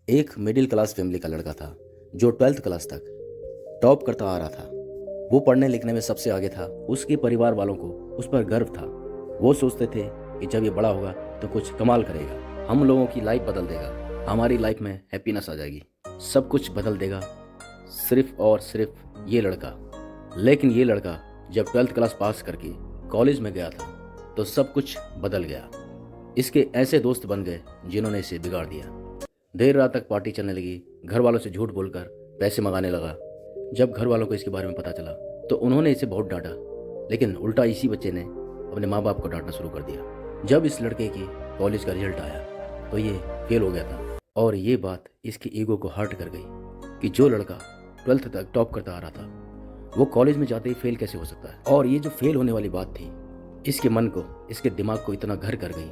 एक middle class family का लड़का था जो 12th क्लास तक टॉप करता आ रहा था। वो पढ़ने लिखने में सबसे आगे था। उसके परिवार वालों को उस पर गर्व था। वो सोचते थे कि जब ये बड़ा होगा तो कुछ कमाल करेगा, हम लोगों की लाइफ बदल देगा, हमारी लाइफ में हैप्पीनेस आ जाएगी, सब कुछ बदल देगा, सिर्फ और सिर्फ ये लड़का। लेकिन ये लड़का जब 12th क्लास पास करके कॉलेज में गया था तो सब कुछ बदल गया। इसके ऐसे दोस्त बन गए जिन्होंने इसे बिगाड़ दिया। देर रात तक पार्टी चलने लगी, घर वालों से झूठ बोलकर पैसे मंगाने लगा। जब घर वालों को इसके बारे में पता चला तो उन्होंने इसे बहुत डांटा, लेकिन उल्टा इसी बच्चे ने अपने माँ बाप को डांटना शुरू कर दिया। जब इस लड़के की कॉलेज का रिजल्ट आया तो ये फेल हो गया था और ये बात इसकी ईगो को हर्ट कर गई कि जो लड़का 12th तक टॉप करता आ रहा था वो कॉलेज में जाते ही फेल कैसे हो सकता है। और ये जो फेल होने वाली बात थी इसके मन को, इसके दिमाग को इतना घर कर गई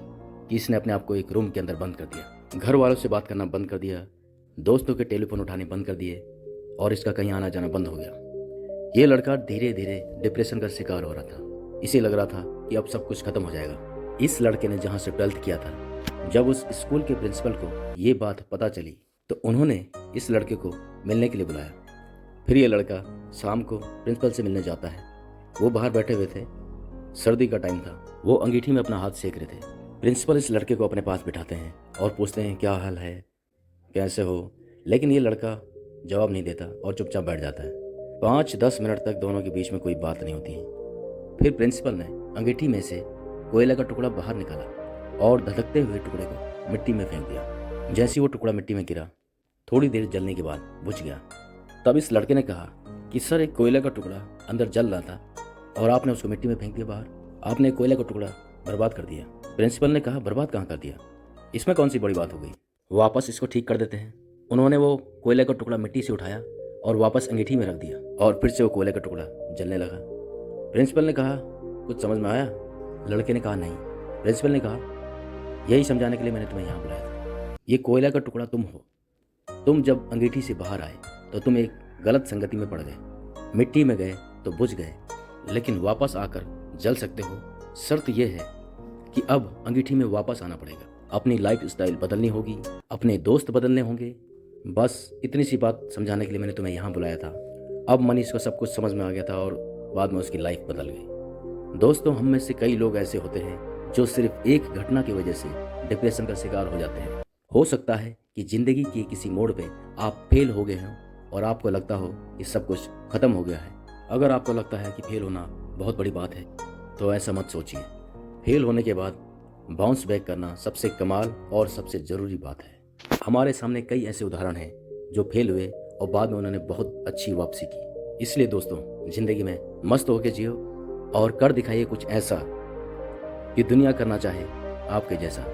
कि इसने अपने आप को एक रूम के अंदर बंद कर दिया, घर वालों से बात करना बंद कर दिया, दोस्तों के टेलीफोन उठाने बंद कर दिए और इसका कहीं आना जाना बंद हो गया। ये लड़का धीरे धीरे डिप्रेशन का शिकार हो रहा था। इसे लग रहा था कि अब सब कुछ खत्म हो जाएगा। इस लड़के ने जहाँ से 12th किया था, जब उस स्कूल के प्रिंसिपल को ये बात पता चली तो उन्होंने इस लड़के को मिलने के लिए बुलाया। फिर ये लड़का शाम को प्रिंसिपल से मिलने जाता है। वो बाहर बैठे हुए थे, सर्दी का टाइम था, वो अंगीठी में अपना हाथ सेक रहे थे। प्रिंसिपल इस लड़के को अपने पास बिठाते हैं और पूछते हैं क्या हाल है, कैसे हो, लेकिन ये लड़का जवाब नहीं देता और चुपचाप बैठ जाता है। 5-10 मिनट तक दोनों के बीच में कोई बात नहीं होती है। फिर प्रिंसिपल ने अंगीठी में से कोयले का टुकड़ा बाहर निकाला और धधकते हुए टुकड़े को मिट्टी में फेंक दिया। जैसे वो टुकड़ा मिट्टी में गिरा, थोड़ी देर जलने के बाद बुझ गया। तब इस लड़के ने कहा कि सर, एक कोयले का टुकड़ा अंदर जल रहा था और आपने उसको मिट्टी में फेंक दिया बाहर, आपने कोयले का टुकड़ा बर्बाद कर दिया। प्रिंसिपल ने कहा बर्बाद कहाँ कर दिया, इसमें कौन सी बड़ी बात हो गई, वापस इसको ठीक कर देते हैं। उन्होंने वो कोयले का टुकड़ा मिट्टी से उठाया और वापस अंगीठी में रख दिया और फिर से वो कोयले का टुकड़ा जलने लगा। प्रिंसिपल ने कहा कुछ समझ में आया? लड़के ने कहा नहीं। प्रिंसिपल ने कहा यही समझाने के लिए मैंने तुम्हें यहाँ बुलाया था। ये कोयला का टुकड़ा तुम हो। तुम जब अंगीठी से बाहर आए तो तुम एक गलत संगति में पड़ गए, मिट्टी में गए तो बुझ गए, लेकिन वापस आकर जल सकते हो। शर्त यह है कि अब अंगीठी में वापस आना पड़ेगा, अपनी लाइफ स्टाइल बदलनी होगी, अपने दोस्त बदलने होंगे। बस इतनी सी बात समझाने के लिए मैंने तुम्हें यहाँ बुलाया था। अब मनीष को सब कुछ समझ में आ गया था और बाद में उसकी लाइफ बदल गई। दोस्तों, हम में से कई लोग ऐसे होते हैं जो सिर्फ एक घटना की वजह से डिप्रेशन का शिकार हो जाते हैं। हो सकता है कि जिंदगी के किसी मोड़ पे आप फेल हो गए हों और आपको लगता हो कि सब कुछ खत्म हो गया है। अगर आपको लगता है कि फेल होना बहुत बड़ी बात है तो ऐसा मत सोचिए। फेल होने के बाद बाउंस बैक करना सबसे कमाल और सबसे ज़रूरी बात है। हमारे सामने कई ऐसे उदाहरण हैं जो फेल हुए और बाद में उन्होंने बहुत अच्छी वापसी की। इसलिए दोस्तों, ज़िंदगी में मस्त होकर जियो और कर दिखाइए कुछ ऐसा कि दुनिया करना चाहे आपके जैसा।